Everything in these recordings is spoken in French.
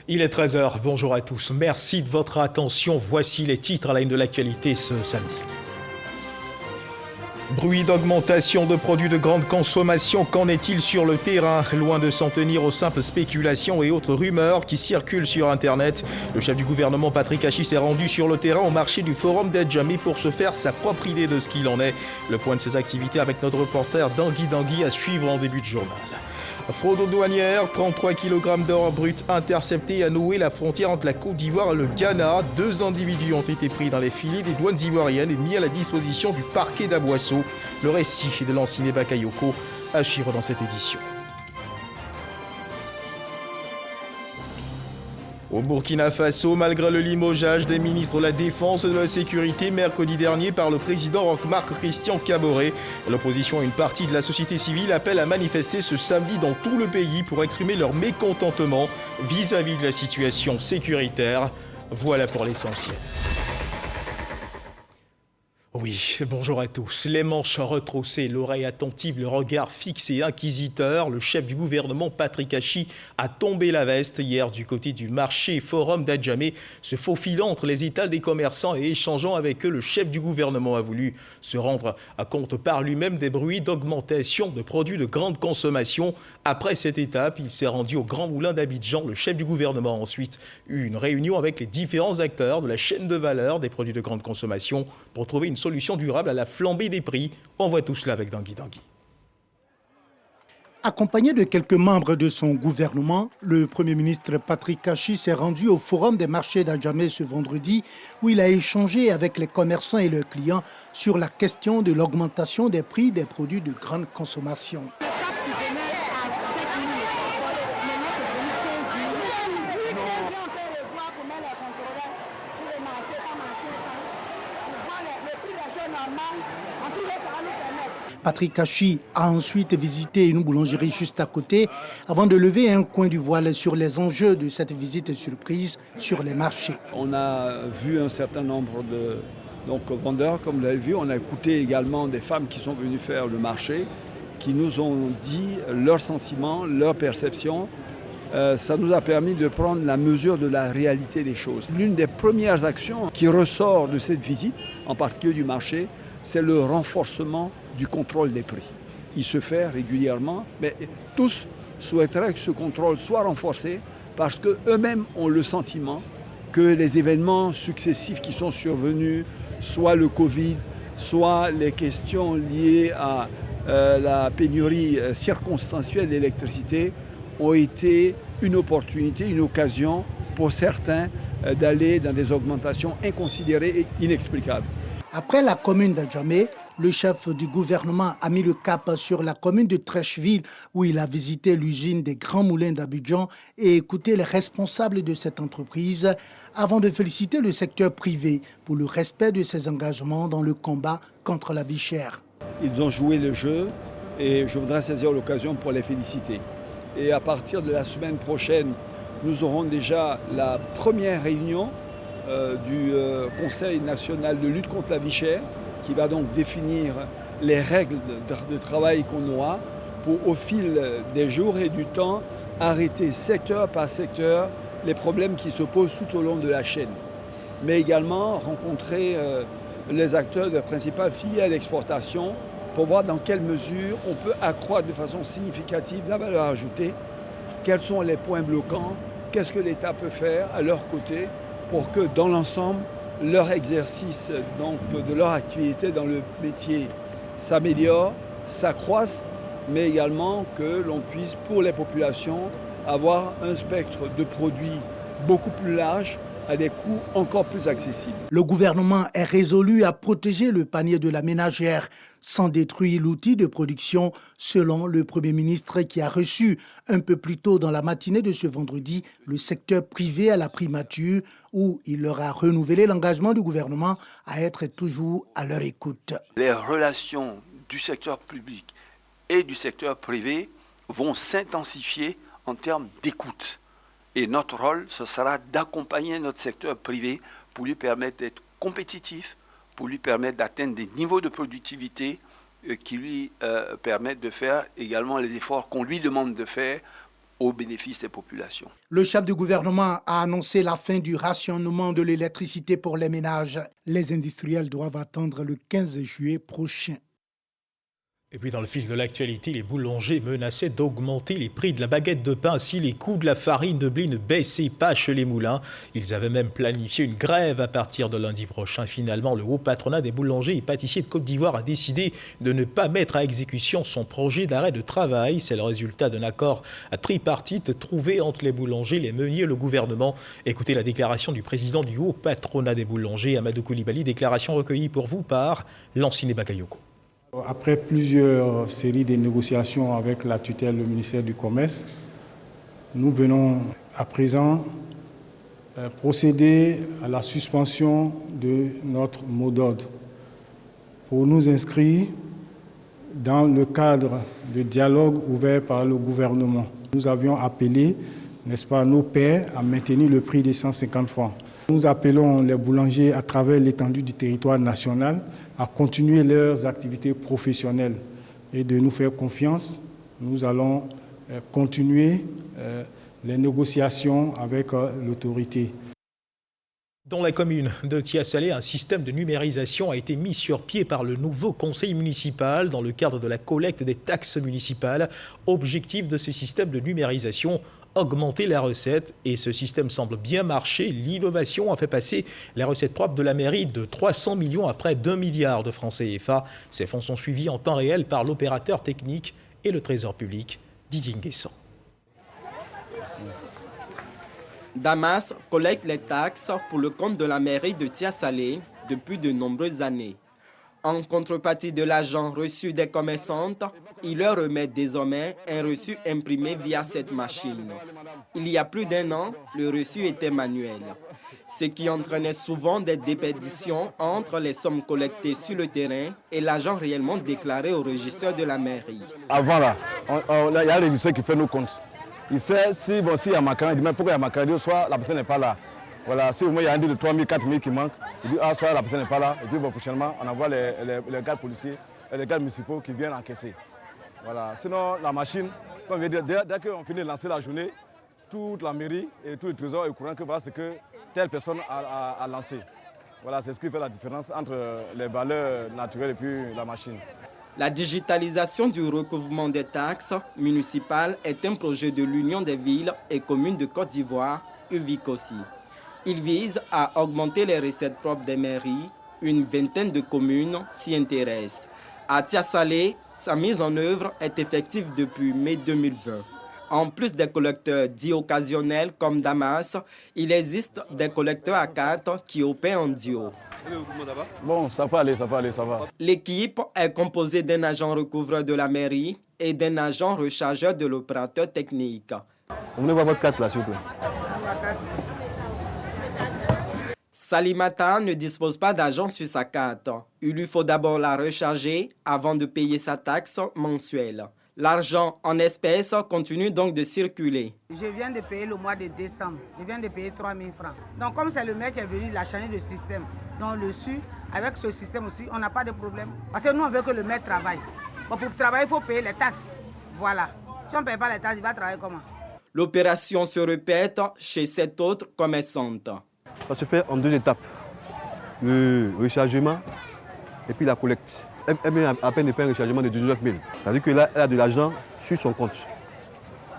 Il est 13 h, bonjour à tous. Merci de votre attention. Voici les titres à la une de l'actualité ce samedi. Bruit d'augmentation de produits de grande consommation, qu'en est-il sur le terrain? Loin de s'en tenir aux simples spéculations et autres rumeurs qui circulent sur Internet, le chef du gouvernement Patrick Hachi s'est rendu sur le terrain au marché du Forum d'Adjamé pour se faire sa propre idée de ce qu'il en est. Le point de ses activités avec notre reporter Dangui à suivre en début de journal. Fraude douanière, 33 kg d'or brut interceptés à nouer la frontière entre la Côte d'Ivoire et le Ghana. 2 individus ont été pris dans les filets des douanes ivoiriennes et mis à la disposition du parquet d'Aboisseau. Le récit de Lanciné Bakayoko à suivre dans cette édition. Au Burkina Faso, malgré le limogeage des ministres de la Défense et de la Sécurité mercredi dernier par le président Roch-Marc Christian Kaboré, l'opposition et une partie de la société civile appellent à manifester ce samedi dans tout le pays pour exprimer leur mécontentement vis-à-vis de la situation sécuritaire. Voilà pour l'essentiel. Oui, bonjour à tous. Les manches retroussées, l'oreille attentive, le regard fixé, inquisiteur, le chef du gouvernement Patrick Hachi a tombé la veste hier du côté du marché Forum d'Adjamé. Se faufilant entre les étals des commerçants et échangeant avec eux, le chef du gouvernement a voulu se rendre à compte par lui-même des bruits d'augmentation de produits de grande consommation. Après cette étape, il s'est rendu au Grand Moulin d'Abidjan. Le chef du gouvernement a ensuite eu une réunion avec les différents acteurs de la chaîne de valeur des produits de grande consommation pour trouver une solution durable à la flambée des prix. On voit tout cela avec Dangui. Accompagné de quelques membres de son gouvernement, le Premier ministre Patrick Hachi s'est rendu au Forum des marchés d'Adjamé ce vendredi où il a échangé avec les commerçants et leurs clients sur la question de l'augmentation des prix des produits de grande consommation. Patrick Hachi a ensuite visité une boulangerie juste à côté avant de lever un coin du voile sur les enjeux de cette visite surprise sur les marchés. On a vu un certain nombre de vendeurs, comme vous l'avez vu. On a écouté également des femmes qui sont venues faire le marché, qui nous ont dit leurs sentiments, leurs perceptions. Ça nous a permis de prendre la mesure de la réalité des choses. L'une des premières actions qui ressort de cette visite, en particulier du marché, c'est le renforcement du contrôle des prix. Il se fait régulièrement, mais tous souhaiteraient que ce contrôle soit renforcé parce qu'eux-mêmes ont le sentiment que les événements successifs qui sont survenus, soit le Covid, soit les questions liées à la pénurie circonstancielle d'électricité, ont été une opportunité, une occasion pour certains d'aller dans des augmentations inconsidérées et inexplicables. Après la commune d'Adjamé, le chef du gouvernement a mis le cap sur la commune de Trècheville où il a visité l'usine des Grands Moulins d'Abidjan et écouté les responsables de cette entreprise avant de féliciter le secteur privé pour le respect de ses engagements dans le combat contre la vie chère. Ils ont joué le jeu et je voudrais saisir l'occasion pour les féliciter. Et à partir de la semaine prochaine, nous aurons déjà la première réunion du Conseil national de lutte contre la vie chère qui va donc définir les règles de travail qu'on aura pour, au fil des jours et du temps, arrêter secteur par secteur les problèmes qui se posent tout au long de la chaîne. Mais également rencontrer les acteurs de la principale filière d'exportation pour voir dans quelle mesure on peut accroître de façon significative la valeur ajoutée, quels sont les points bloquants, qu'est-ce que l'État peut faire à leur côté pour que dans l'ensemble, leur exercice donc, de leur activité dans le métier s'améliore, s'accroisse, mais également que l'on puisse, pour les populations, avoir un spectre de produits beaucoup plus large à des coûts encore plus accessibles. Le gouvernement est résolu à protéger le panier de la ménagère sans détruire l'outil de production, selon le Premier ministre qui a reçu un peu plus tôt dans la matinée de ce vendredi le secteur privé à la primature où il leur a renouvelé l'engagement du gouvernement à être toujours à leur écoute. Les relations du secteur public et du secteur privé vont s'intensifier en termes d'écoute. Et notre rôle, ce sera d'accompagner notre secteur privé pour lui permettre d'être compétitif, pour lui permettre d'atteindre des niveaux de productivité qui lui permettent de faire également les efforts qu'on lui demande de faire au bénéfice des populations. Le chef du gouvernement a annoncé la fin du rationnement de l'électricité pour les ménages. Les industriels doivent attendre le 15 juillet prochain. Et puis dans le fil de l'actualité, les boulangers menaçaient d'augmenter les prix de la baguette de pain si les coûts de la farine de blé ne baissaient pas chez les moulins. Ils avaient même planifié une grève à partir de lundi prochain. Finalement, le haut patronat des boulangers et pâtissiers de Côte d'Ivoire a décidé de ne pas mettre à exécution son projet d'arrêt de travail. C'est le résultat d'un accord tripartite trouvé entre les boulangers, les meuniers et le gouvernement. Écoutez la déclaration du président du haut patronat des boulangers, Amadou Koulibaly, déclaration recueillie pour vous par Lanciné Bakayoko. Après plusieurs séries de négociations avec la tutelle du ministère du Commerce, nous venons à présent procéder à la suspension de notre mot d'ordre pour nous inscrire dans le cadre de dialogue ouvert par le gouvernement. Nous avions appelé, n'est-ce pas, nos pairs à maintenir le prix des 150 francs. Nous appelons les boulangers à travers l'étendue du territoire national à continuer leurs activités professionnelles et de nous faire confiance. Nous allons continuer les négociations avec l'autorité. Dans la commune de Tia-Salé, un système de numérisation a été mis sur pied par le nouveau conseil municipal dans le cadre de la collecte des taxes municipales. Objectif de ce système de numérisation, augmenter la recette, et ce système semble bien marcher. L'innovation a fait passer la recette propre de la mairie de 300 millions à près d'1 milliard de francs CFA. Ces fonds sont suivis en temps réel par l'opérateur technique et le trésor public, Didier Nguessan. Damas collecte les taxes pour le compte de la mairie de Tia-Salé depuis de nombreuses années. En contrepartie de l'argent reçu des commerçantes, il leur remet désormais un reçu imprimé via cette machine. Il y a plus d'1 an, le reçu était manuel, ce qui entraînait souvent des déperditions entre les sommes collectées sur le terrain et l'argent réellement déclaré au registre de la mairie. Avant là, il y a le registre qui fait nos comptes. Il sait si il y a Macaroni, il dit mais pourquoi il y a Macaroni, soit la personne n'est pas là. Voilà, si au moins il y a un de 3 000, 4 000 qui manque, il dit soit la personne n'est pas là, et puis bon, prochainement on envoie les gardes policiers et les gardes municipaux qui viennent encaisser. Voilà. Sinon la machine, comme je veux dire, dès qu'on finit de lancer la journée, toute la mairie et tout le trésor est au courant que voilà ce que telle personne a lancé. Voilà, c'est ce qui fait la différence entre les valeurs naturelles et puis la machine. La digitalisation du recouvrement des taxes municipales est un projet de l'Union des villes et communes de Côte d'Ivoire, UVICOSI. Il vise à augmenter les recettes propres des mairies. Une vingtaine de communes s'y intéressent. À Tia-Salé, sa mise en œuvre est effective depuis mai 2020. En plus des collecteurs dits occasionnels comme Damas, il existe des collecteurs à cartes qui opèrent en duo. Bon, ça va aller, ça va. L'équipe est composée d'un agent recouvreur de la mairie et d'un agent rechargeur de l'opérateur technique. Vous voulez voir votre carte là, s'il vous plaît? Salimata ne dispose pas d'argent sur sa carte. Il lui faut d'abord la recharger avant de payer sa taxe mensuelle. L'argent en espèces continue donc de circuler. Je viens de payer le mois de décembre. Je viens de payer 3 000 francs. Donc comme c'est le maire qui est venu, il a changé de système. Donc le SU, avec ce système aussi, on n'a pas de problème. Parce que nous, on veut que le maire travaille. Bon, pour travailler, il faut payer les taxes. Voilà. Si on ne paye pas les taxes, il va travailler comment? L'opération se répète chez cette autre commerçante. Ça se fait en 2 étapes. Le rechargement et puis la collecte. Elle vient à peine de faire un rechargement de 19 000. C'est-à-dire qu'elle a de l'argent sur son compte.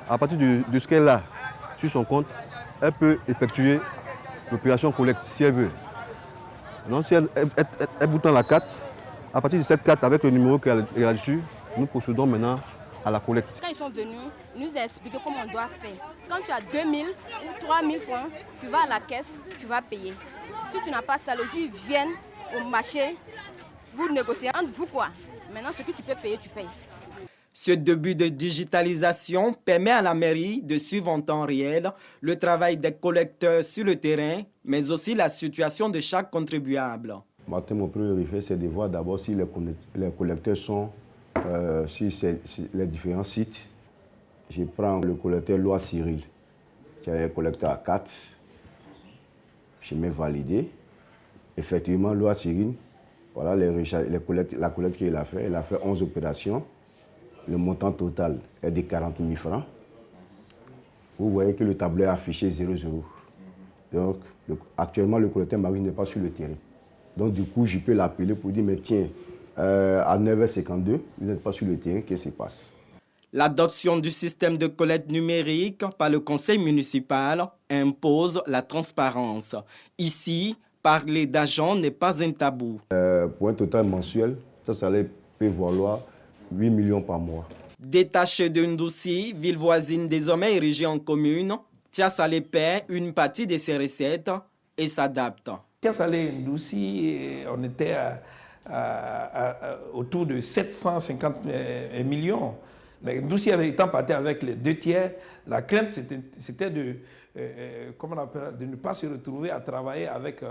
À partir de ce qu'elle a sur son compte, elle peut effectuer l'opération collecte si elle veut. Donc si elle bouton la carte, à partir de cette carte avec le numéro qu'elle a dessus, nous procédons maintenant à la collecte. Quand ils sont venus, ils nous ont expliqué comment on doit faire. Quand tu as 2 000 ou 3 000 francs, tu vas à la caisse, tu vas payer. Si tu n'as pas ça, le jour ils viennent au marché, vous négociez entre vous quoi. Maintenant, ce que tu peux payer, tu payes. Ce début de digitalisation permet à la mairie de suivre en temps réel le travail des collecteurs sur le terrain, mais aussi la situation de chaque contribuable. Mon premier réflexe, c'est de voir d'abord si les collecteurs sont sur les différents sites. Je prends le collecteur Loi Cyril, qui est un collecteur à 4. Je mets validé. Effectivement, Loi Cyril, voilà la collecte qu'il a fait. Elle a fait 11 opérations. Le montant total est de 40 000 francs. vous voyez que le tableau est affiché 0,0. Donc, actuellement, le collecteur Marie n'est pas sur le terrain. Donc, du coup, je peux l'appeler pour dire, mais tiens, à 9h52, vous n'êtes pas sur le terrain, qu'est-ce qui se passe? L'adoption du système de collecte numérique par le conseil municipal impose la transparence. Ici, parler d'argent n'est pas un tabou. Pour un total mensuel, ça peut valoir 8 millions par mois. Détaché de Ndoussi, ville voisine désormais érigée en commune, Tia Salé paie une partie de ses recettes et s'adapte. Tia Salé Ndoussi, on était autour de 750 millions. Mais Ndoussi étant parti avec les 2/3, la crainte c'était de ne pas se retrouver à travailler avec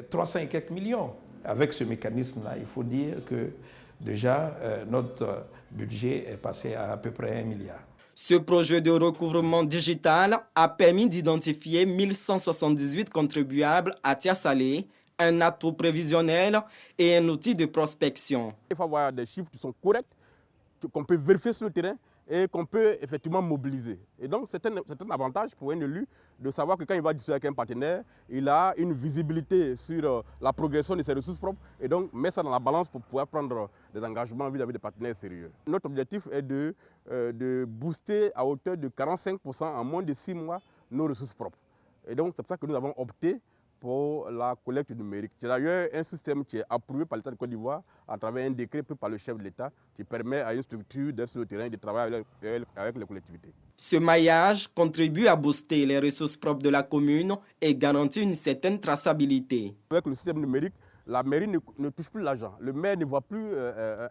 300 et quelques millions. Avec ce mécanisme-là, il faut dire que déjà notre budget est passé à peu près 1 milliard. Ce projet de recouvrement digital a permis d'identifier 1178 contribuables à Tia Salé, un atout prévisionnel et un outil de prospection. Il faut avoir des chiffres qui sont corrects, qu'on peut vérifier sur le terrain et qu'on peut effectivement mobiliser. Et donc c'est un avantage pour un élu de savoir que quand il va discuter avec un partenaire, il a une visibilité sur la progression de ses ressources propres et donc met ça dans la balance pour pouvoir prendre des engagements vis-à-vis des partenaires sérieux. Notre objectif est de booster à hauteur de 45% en moins de 6 mois nos ressources propres. Et donc c'est pour ça que nous avons opté pour la collecte numérique. C'est d'ailleurs un système qui est approuvé par l'État de Côte d'Ivoire à travers un décret pris par le chef de l'État qui permet à une structure d'être sur le terrain et de travailler avec les collectivités. Ce maillage contribue à booster les ressources propres de la commune et garantit une certaine traçabilité. Avec le système numérique, la mairie ne touche plus l'argent. Le maire ne voit plus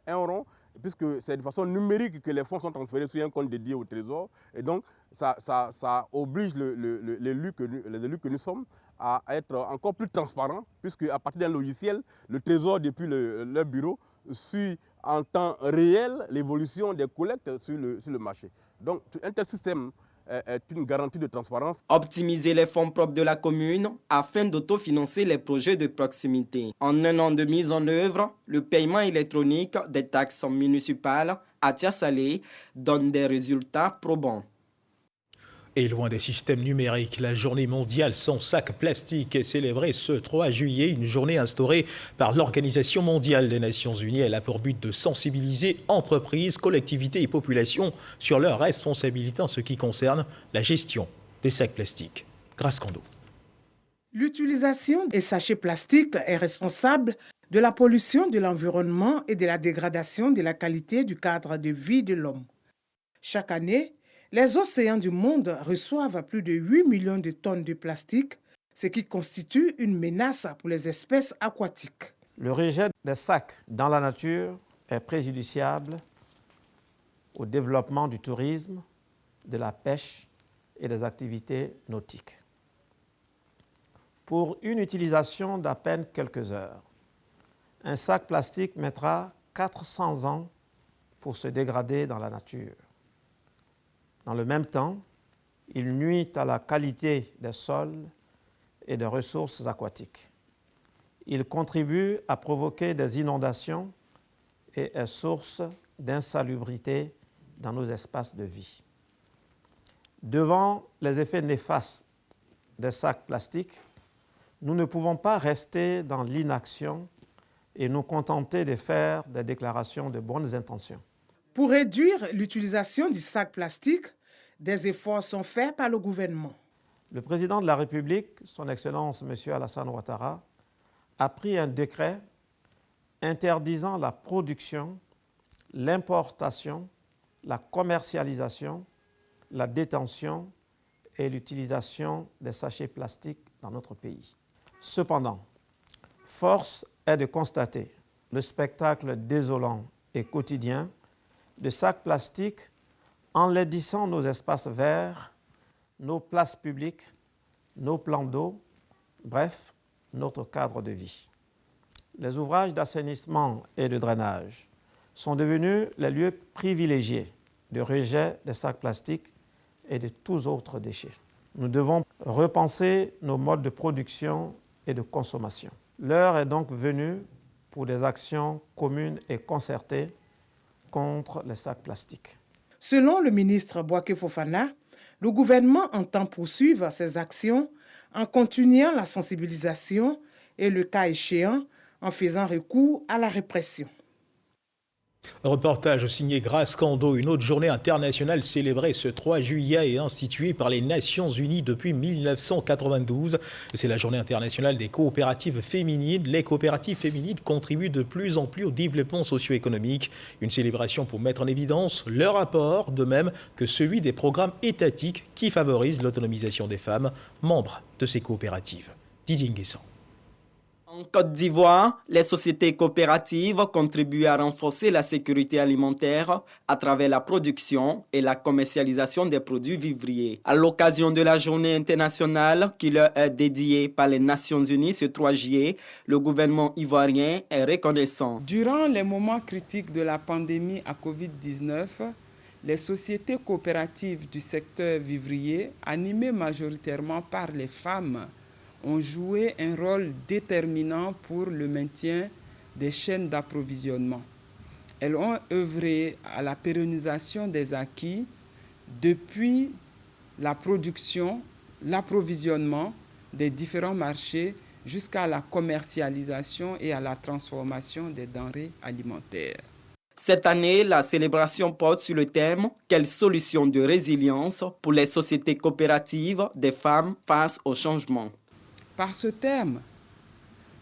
un rond, puisque c'est de façon numérique que les fonds sont transférés sur un compte dédié au trésor. Et donc, ça oblige les élus que nous sommes à être encore plus transparents, puisque à partir d'un logiciel, le trésor, depuis leur bureau, suit en temps réel l'évolution des collectes sur le marché. Donc, un tel système est une garantie de transparence. Optimiser les fonds propres de la commune afin d'autofinancer les projets de proximité. En un an de mise en œuvre, le paiement électronique des taxes municipales à Tia Salé donne des résultats probants. Et loin des systèmes numériques, la journée mondiale sans sac plastique est célébrée ce 3 juillet, une journée instaurée par l'Organisation mondiale des Nations Unies. Elle a pour but de sensibiliser entreprises, collectivités et populations sur leurs responsabilités en ce qui concerne la gestion des sacs plastiques. Grace Kando. L'utilisation des sachets plastiques est responsable de la pollution de l'environnement et de la dégradation de la qualité du cadre de vie de l'homme. Chaque année, les océans du monde reçoivent plus de 8 millions de tonnes de plastique, ce qui constitue une menace pour les espèces aquatiques. Le rejet des sacs dans la nature est préjudiciable au développement du tourisme, de la pêche et des activités nautiques. Pour une utilisation d'à peine quelques heures, un sac plastique mettra 400 ans pour se dégrader dans la nature. Dans le même temps, il nuit à la qualité des sols et des ressources aquatiques. Il contribue à provoquer des inondations et est source d'insalubrité dans nos espaces de vie. Devant les effets néfastes des sacs plastiques, nous ne pouvons pas rester dans l'inaction et nous contenter de faire des déclarations de bonnes intentions. Pour réduire l'utilisation du sac plastique, des efforts sont faits par le gouvernement. Le président de la République, son Excellence M. Alassane Ouattara, a pris un décret interdisant la production, l'importation, la commercialisation, la détention et l'utilisation des sachets plastiques dans notre pays. Cependant, force est de constater le spectacle désolant et quotidien de sacs plastiques enlaidissant nos espaces verts, nos places publiques, nos plans d'eau, bref, notre cadre de vie. Les ouvrages d'assainissement et de drainage sont devenus les lieux privilégiés de rejet des sacs plastiques et de tous autres déchets. Nous devons repenser nos modes de production et de consommation. L'heure est donc venue pour des actions communes et concertées contre les sacs plastiques. Selon le ministre Bouaké Fofana, Le gouvernement entend poursuivre ces actions en continuant la sensibilisation et, le cas échéant, en faisant recours à la répression. Reportage signé Grace Kando. Une autre journée internationale célébrée ce 3 juillet et instituée par les Nations Unies depuis 1992. C'est la journée internationale des coopératives féminines. Les coopératives féminines contribuent de plus en plus au développement socio-économique. Une célébration pour mettre en évidence leur apport, de même que celui des programmes étatiques qui favorisent l'autonomisation des femmes membres de ces coopératives. Didier Nguessan. En Côte d'Ivoire, les sociétés coopératives contribuent à renforcer la sécurité alimentaire à travers la production et la commercialisation des produits vivriers. À l'occasion de la journée internationale qui leur est dédiée par les Nations Unies ce 3 juillet, le gouvernement ivoirien est reconnaissant. Durant les moments critiques de la pandémie à Covid-19, les sociétés coopératives du secteur vivrier, animées majoritairement par les femmes, ont joué un rôle déterminant pour le maintien des chaînes d'approvisionnement. Elles ont œuvré à la pérennisation des acquis depuis la production, l'approvisionnement des différents marchés jusqu'à la commercialisation et à la transformation des denrées alimentaires. Cette année, la célébration porte sur le thème « Quelles solutions de résilience pour les sociétés coopératives des femmes face au changement ?» Par ce thème,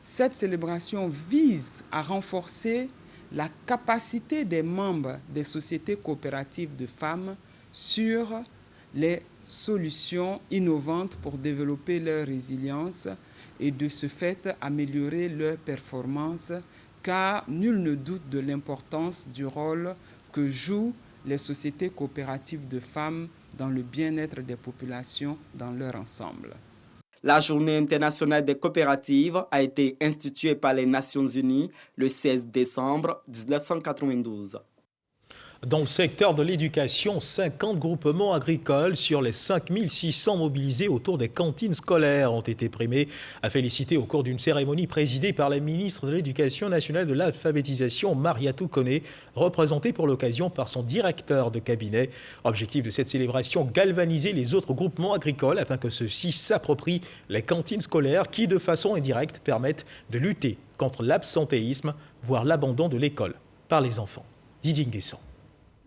cette célébration vise à renforcer la capacité des membres des sociétés coopératives de femmes sur les solutions innovantes pour développer leur résilience et de ce fait améliorer leur performance, car nul ne doute de l'importance du rôle que jouent les sociétés coopératives de femmes dans le bien-être des populations dans leur ensemble. La Journée internationale des coopératives a été instituée par les Nations Unies le 16 décembre 1992. Dans le secteur de l'éducation, 50 groupements agricoles sur les 5600 mobilisés autour des cantines scolaires ont été primés, a félicité au cours d'une cérémonie présidée par la ministre de l'Éducation nationale de l'alphabétisation, Mariatou Koné, représentée pour l'occasion par son directeur de cabinet. Objectif de cette célébration, galvaniser les autres groupements agricoles afin que ceux-ci s'approprient les cantines scolaires qui, de façon indirecte, permettent de lutter contre l'absentéisme, voire l'abandon de l'école par les enfants. Didier Nguessan.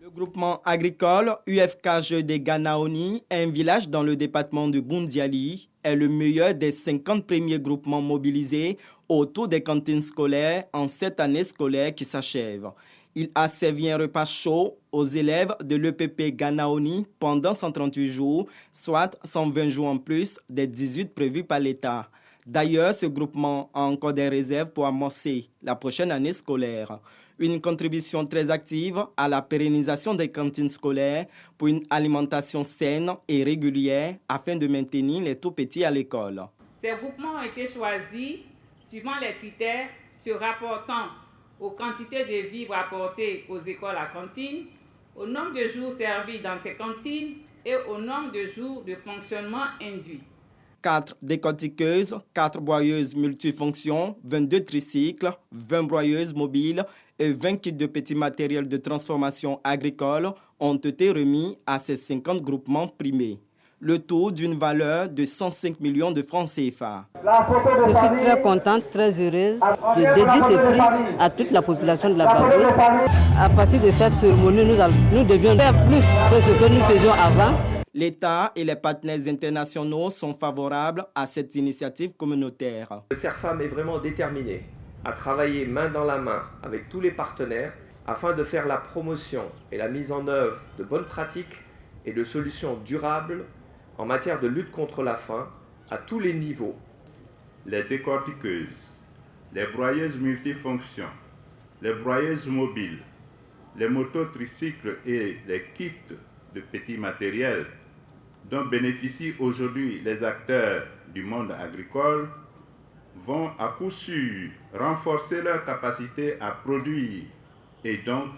Le groupement agricole UFKG des Ganaoni, un village dans le département de Boundiali, est le meilleur des 50 premiers groupements mobilisés autour des cantines scolaires en cette année scolaire qui s'achève. Il a servi un repas chaud aux élèves de l'EPP Ganaoni pendant 138 jours, soit 120 jours en plus des 18 prévus par l'État. D'ailleurs, ce groupement a encore des réserves pour amorcer la prochaine année scolaire. Une contribution très active à la pérennisation des cantines scolaires pour une alimentation saine et régulière afin de maintenir les tout-petits à l'école. Ces groupements ont été choisis suivant les critères se rapportant aux quantités de vivres apportées aux écoles à cantine, au nombre de jours servis dans ces cantines et au nombre de jours de fonctionnement induit. 4 décortiqueuses, 4 broyeuses multifonctions, 22 tricycles, 20 broyeuses mobiles et 20 kits de petits matériels de transformation agricole ont été remis à ces 50 groupements primés. Le tout d'une valeur de 105 millions de francs CFA. Je suis très contente, très heureuse. Je dédie ce prix à toute la population de la Bagoue. À partir de cette cérémonie, nous devions faire plus que ce que nous faisions avant. L'État et les partenaires internationaux sont favorables à cette initiative communautaire. Le CERFAM est vraiment déterminé à travailler main dans la main avec tous les partenaires afin de faire la promotion et la mise en œuvre de bonnes pratiques et de solutions durables en matière de lutte contre la faim à tous les niveaux. Les décortiqueuses, les broyeuses multifonctions, les broyeuses mobiles, les mototricycles et les kits de petits matériels dont bénéficient aujourd'hui les acteurs du monde agricole vont à coup sûr renforcer leur capacité à produire et donc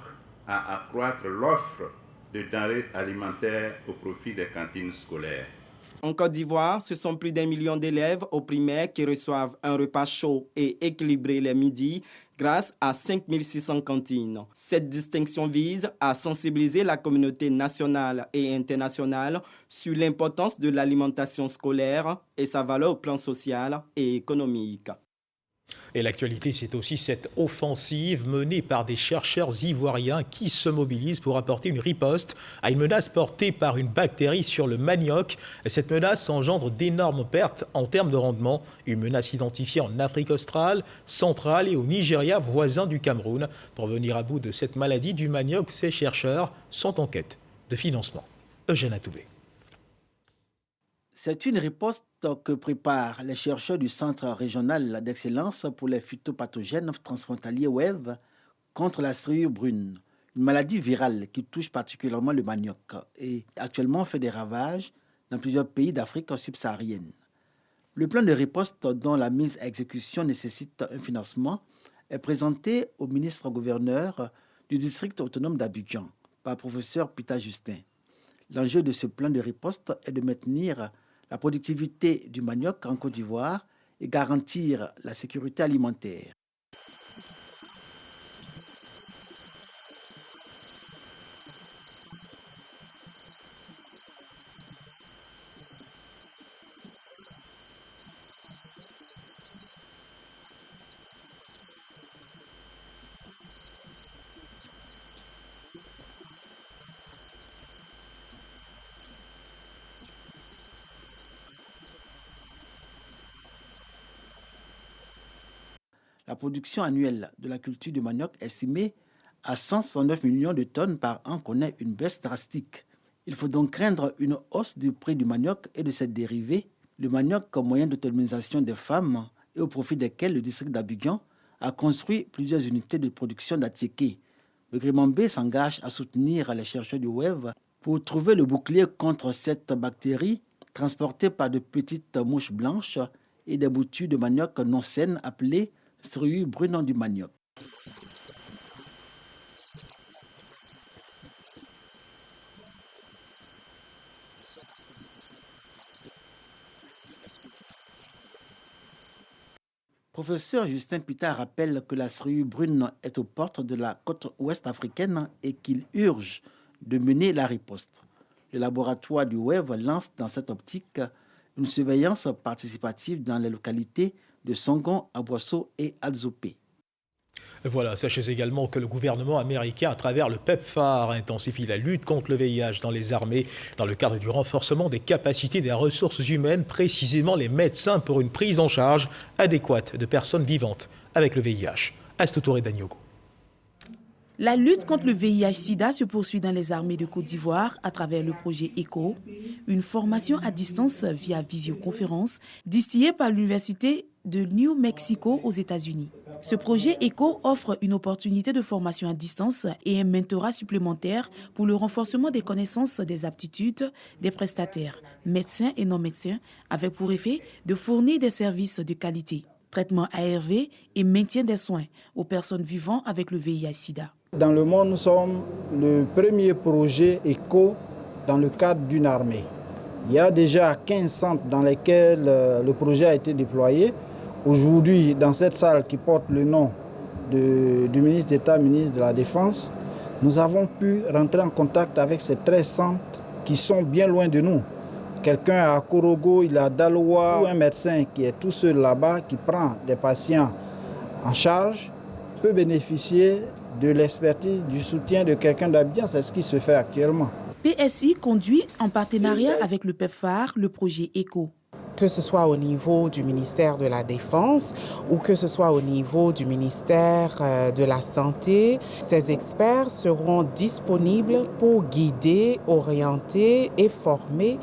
à accroître l'offre de denrées alimentaires au profit des cantines scolaires. En Côte d'Ivoire, ce sont plus d'1 million d'élèves au primaire qui reçoivent un repas chaud et équilibré les midis grâce à 5600 cantines. Cette distinction vise à sensibiliser la communauté nationale et internationale sur l'importance de l'alimentation scolaire et sa valeur au plan social et économique. Et l'actualité, c'est aussi cette offensive menée par des chercheurs ivoiriens qui se mobilisent pour apporter une riposte à une menace portée par une bactérie sur le manioc. Cette menace engendre d'énormes pertes en termes de rendement. Une menace identifiée en Afrique australe, centrale et au Nigeria, voisin du Cameroun. Pour venir à bout de cette maladie du manioc, ces chercheurs sont en quête de financement. Eugène Atoubé. C'est une riposte que préparent les chercheurs du Centre régional d'excellence pour les phytopathogènes transfrontaliers WEV contre la striure brune, une maladie virale qui touche particulièrement le manioc et actuellement fait des ravages dans plusieurs pays d'Afrique subsaharienne. Le plan de riposte dont la mise à exécution nécessite un financement est présenté au ministre-gouverneur du district autonome d'Abidjan par le professeur Peter Justin. L'enjeu de ce plan de riposte est de maintenir la productivité du manioc en Côte d'Ivoire et garantir la sécurité alimentaire. La production annuelle de la culture du manioc estimée à 169 millions de tonnes par an connaît une baisse drastique. Il faut donc craindre une hausse du prix du manioc et de ses dérivés, le manioc comme moyen d'autonomisation des femmes et au profit desquels le district d'Abidjan a construit plusieurs unités de production d'Atiéké. Le Grimambé s'engage à soutenir les chercheurs du WEV pour trouver le bouclier contre cette bactérie transportée par de petites mouches blanches et des boutures de manioc non saines appelées striure brune du manioc. Professeur Justin Peter rappelle que la striure brune est aux portes de la côte ouest africaine et qu'il urge de mener la riposte. Le laboratoire du WEV lance dans cette optique une surveillance participative dans les localités de Songon, Aboissau et Adzopé. Voilà, sachez également que le gouvernement américain, à travers le PEPFAR, intensifie la lutte contre le VIH dans les armées dans le cadre du renforcement des capacités des ressources humaines, précisément les médecins pour une prise en charge adéquate de personnes vivantes avec le VIH. Astou Touré Daniogo. La lutte contre le VIH-Sida se poursuit dans les armées de Côte d'Ivoire à travers le projet ECHO, une formation à distance via visioconférence distillée par l'Université de New Mexico aux États-Unis. Ce projet ECHO offre une opportunité de formation à distance et un mentorat supplémentaire pour le renforcement des connaissances des aptitudes des prestataires, médecins et non-médecins, avec pour effet de fournir des services de qualité, traitement ARV et maintien des soins aux personnes vivant avec le VIH-Sida. Dans le monde, nous sommes le premier projet ECHO dans le cadre d'une armée. Il y a déjà 15 centres dans lesquels le projet a été déployé. Aujourd'hui, dans cette salle qui porte le nom du ministre d'État, ministre de la Défense, nous avons pu rentrer en contact avec ces 13 centres qui sont bien loin de nous. Quelqu'un à Korogo, il est à Daloa, ou un médecin qui est tout seul là-bas, qui prend des patients en charge, peut bénéficier de l'expertise, du soutien de quelqu'un d'Abidjan. C'est ce qui se fait actuellement. PSI conduit en partenariat avec le PEPFAR le projet ECHO. Que ce soit au niveau du ministère de la Défense ou que ce soit au niveau du ministère de la Santé, ces experts seront disponibles pour guider, orienter et former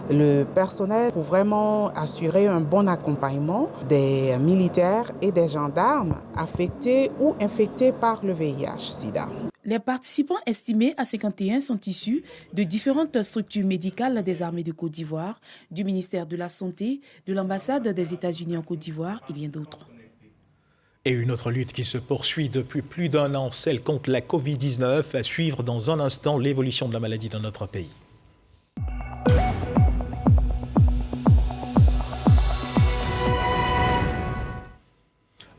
le personnel pour vraiment assurer un bon accompagnement des militaires et des gendarmes affectés ou infectés par le VIH-Sida. Les participants estimés à 51 sont issus de différentes structures médicales des armées de Côte d'Ivoire, du ministère de la Santé, de l'ambassade des États-Unis en Côte d'Ivoire et bien d'autres. Et une autre lutte qui se poursuit depuis plus d'un an, celle contre la Covid-19, à suivre dans un instant l'évolution de la maladie dans notre pays.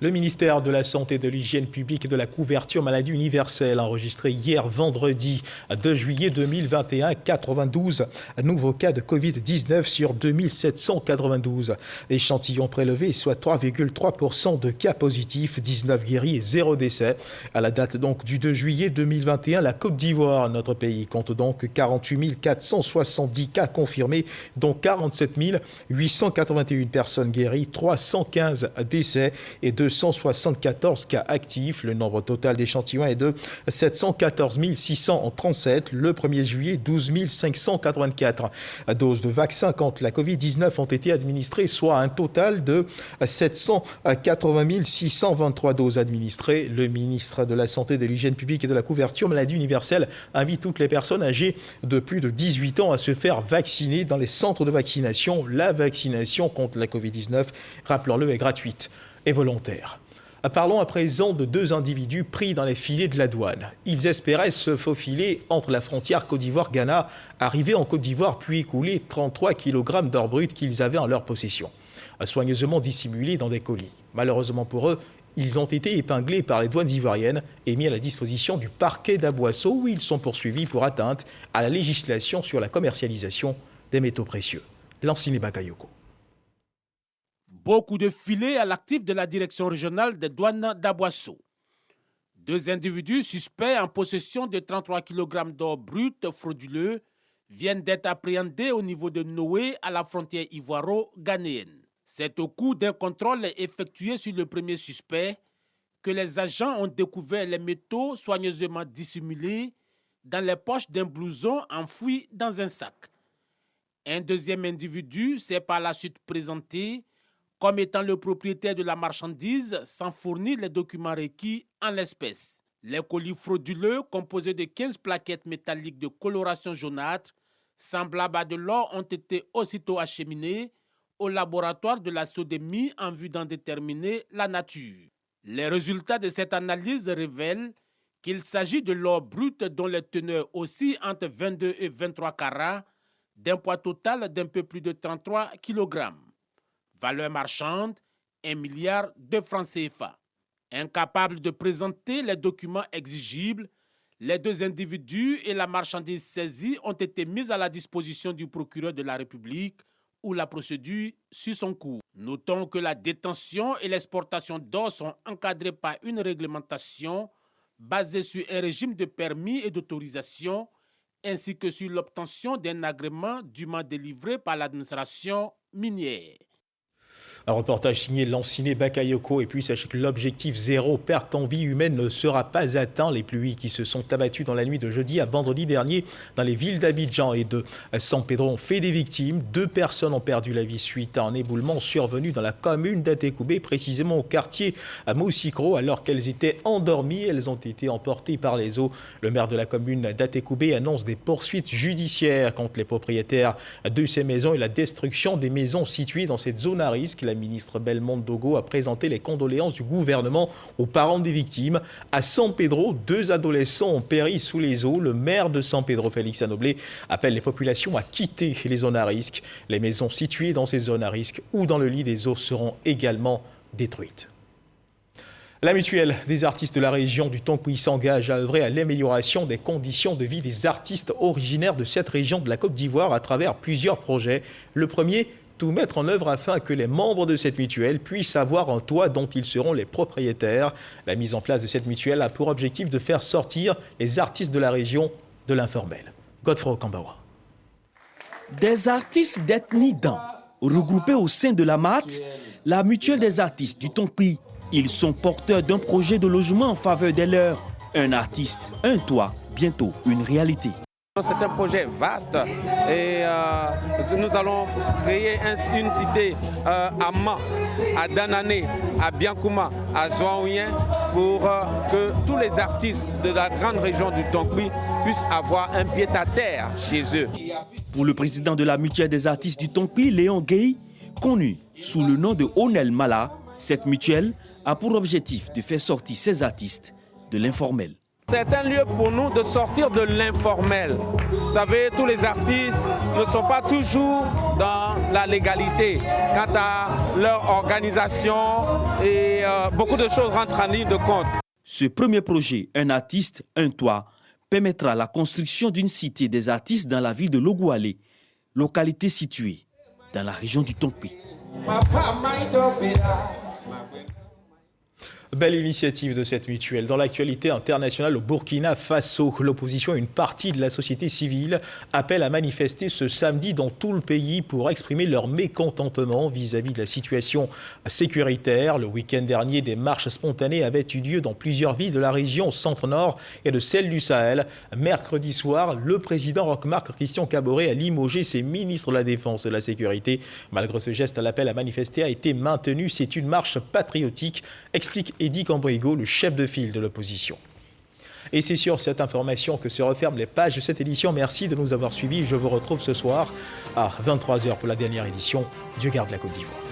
Le ministère de la Santé, de l'Hygiène publique et de la couverture maladie universelle a enregistré hier vendredi 2 juillet 2021 92 nouveaux cas de Covid-19 sur 2792 échantillons prélevés, soit 3,3% de cas positifs, 19 guéris et 0 décès. À la date donc du 2 juillet 2021, la Côte d'Ivoire, notre pays, compte donc 48 470 cas confirmés, dont 47 881 personnes guéries, 315 décès et 274 cas actifs. Le nombre total d'échantillons est de 714 637. Le 1er juillet, 12 584 doses de vaccins contre la Covid-19 ont été administrées, soit un total de 780 623 doses administrées. Le ministre de la Santé, de l'Hygiène publique et de la couverture maladie universelle invite toutes les personnes âgées de plus de 18 ans à se faire vacciner dans les centres de vaccination. La vaccination contre la Covid-19, rappelons-le, est gratuite et volontaire. Parlons à présent de 2 individus pris dans les filets de la douane. Ils espéraient se faufiler entre la frontière Côte d'Ivoire-Ghana, arrivés en Côte d'Ivoire puis écouler 33 kg d'or brut qu'ils avaient en leur possession, soigneusement dissimulés dans des colis. Malheureusement pour eux, ils ont été épinglés par les douanes ivoiriennes et mis à la disposition du parquet d'Aboisseau où ils sont poursuivis pour atteinte à la législation sur la commercialisation des métaux précieux. Lanciné Bakayoko. Beaucoup de filets à l'actif de la direction régionale des douanes d'Aboisseau. 2 individus suspects en possession de 33 kg d'or brut frauduleux viennent d'être appréhendés au niveau de Noé à la frontière ivoiro-ghanéenne. C'est au cours d'un contrôle effectué sur le premier suspect que les agents ont découvert les métaux soigneusement dissimulés dans les poches d'un blouson enfoui dans un sac. Un deuxième individu s'est par la suite présenté comme étant le propriétaire de la marchandise sans fournir les documents requis en l'espèce. Les colis frauduleux composés de 15 plaquettes métalliques de coloration jaunâtre semblables à de l'or ont été aussitôt acheminés au laboratoire de la Sodémie en vue d'en déterminer la nature. Les résultats de cette analyse révèlent qu'il s'agit de l'or brut dont les teneurs oscillent entre 22 et 23 carats, d'un poids total d'un peu plus de 33 kg. Valeur marchande, 1 milliard de francs CFA. Incapables de présenter les documents exigibles, les 2 individus et la marchandise saisie ont été mis à la disposition du procureur de la République où la procédure suit son cours. Notons que la détention et l'exportation d'or sont encadrées par une réglementation basée sur un régime de permis et d'autorisation ainsi que sur l'obtention d'un agrément dûment délivré par l'administration minière. Un reportage signé Lanciné Bakayoko. Et puis sachez que l'objectif 0 perte en vie humaine ne sera pas atteint. Les pluies qui se sont abattues dans la nuit de jeudi à vendredi dernier dans les villes d'Abidjan et de San Pedro ont fait des victimes. 2 personnes ont perdu la vie suite à un éboulement survenu dans la commune d'Atekoubé, précisément au quartier à Moussikro, alors qu'elles étaient endormies. Elles ont été emportées par les eaux. Le maire de la commune d'Atekoubé annonce des poursuites judiciaires contre les propriétaires de ces maisons et la destruction des maisons situées dans cette zone à risque. La ministre Belmonte Dogo a présenté les condoléances du gouvernement aux parents des victimes. À San Pedro, 2 adolescents ont péri sous les eaux. Le maire de San Pedro, Félix Anoblé, appelle les populations à quitter les zones à risque. Les maisons situées dans ces zones à risque ou dans le lit des eaux seront également détruites. La mutuelle des artistes de la région du Tonkoui s'engage à œuvrer à l'amélioration des conditions de vie des artistes originaires de cette région de la Côte d'Ivoire à travers plusieurs projets. Le premier, tout mettre en œuvre afin que les membres de cette mutuelle puissent avoir un toit dont ils seront les propriétaires. La mise en place de cette mutuelle a pour objectif de faire sortir les artistes de la région de l'informel. Godefroy Kambawa. Des artistes d'ethnie Dan, regroupés au sein de la MAT, la mutuelle des artistes du Tonkoui. Ils sont porteurs d'un projet de logement en faveur des leurs. Un artiste, un toit, bientôt une réalité. C'est un projet vaste et nous allons créer une cité à Ma, à Danané, à Biankouma, à Zouaouien pour que tous les artistes de la grande région du Tonkoui puissent avoir un pied-à-terre chez eux. Pour le président de la mutuelle des artistes du Tonkoui, Léon Gueye, connu sous le nom de Onel Mala, cette mutuelle a pour objectif de faire sortir ces artistes de l'informel. C'est un lieu pour nous de sortir de l'informel. Vous savez, tous les artistes ne sont pas toujours dans la légalité quant à leur organisation et beaucoup de choses rentrent en ligne de compte. Ce premier projet, Un artiste, un toit, permettra la construction d'une cité des artistes dans la ville de Logoualé, localité située dans la région du Tompi. Belle initiative de cette mutuelle. Dans l'actualité internationale au Burkina Faso, l'opposition et une partie de la société civile appellent à manifester ce samedi dans tout le pays pour exprimer leur mécontentement vis-à-vis de la situation sécuritaire. Le week-end dernier, des marches spontanées avaient eu lieu dans plusieurs villes de la région centre-nord et de celle du Sahel. Mercredi soir, le président Roch-Marc Christian Kaboré a limogé ses ministres de la Défense et de la Sécurité. Malgré ce geste, l'appel à manifester a été maintenu. C'est une marche patriotique, explique Eddy Cambrigo, le chef de file de l'opposition. Et c'est sur cette information que se referment les pages de cette édition. Merci de nous avoir suivis. Je vous retrouve ce soir à 23h pour la dernière édition. Dieu garde la Côte d'Ivoire.